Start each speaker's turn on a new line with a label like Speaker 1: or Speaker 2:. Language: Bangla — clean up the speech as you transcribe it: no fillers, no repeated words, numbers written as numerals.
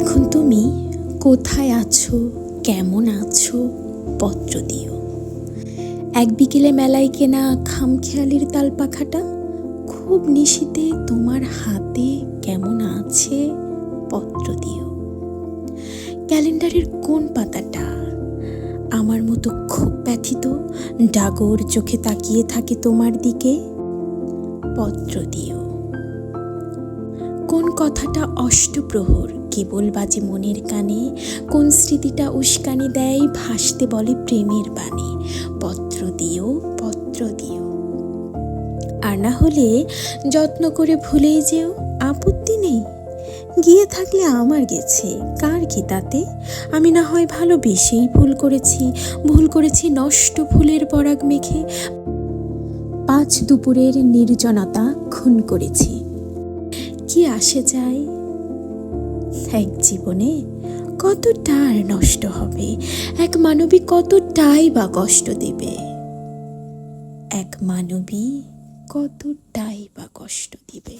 Speaker 1: এখন তুমি কোথায় আছো, কেমন আছো, পত্র দিও। এক বিকেলে মেলায় কেনা খামখেয়ালির তাল পাখাটা খুব নিশীতে তোমার হাতে কেমন আছে, পত্র দিও। ক্যালেন্ডারের কোন পাতাটা আমার মতো খুব ব্যথিত ডাগর চোখে তাকিয়ে থাকে তোমার দিকে, পত্র দিও। কোন কথাটা অষ্টপ্রহর কেবল বাজে মনের কানে, কোন স্মৃতিটা উস্কানি দেয় ভাসতে বলে প্রেমের বাণী, পত্র দিও, পত্র দিও। আর না হলে যত্ন করে ভুলেই যেও, আপত্তি নেই। গিয়ে থাকলে আমার গেছে, কার কি তাতে? আমি না হয় ভালোবেসেই ভুল করেছি নষ্ট ফুলের পরাগ মেখে, পাঁচ দুপুরের নির্জনতা খুন করেছি। কি আসে যায় এক জীবনে, কতটার নষ্ট হবে, এক মানবী কতটাই বা কষ্ট দেবে, এক মানবী কতটাই বা কষ্ট দিবে।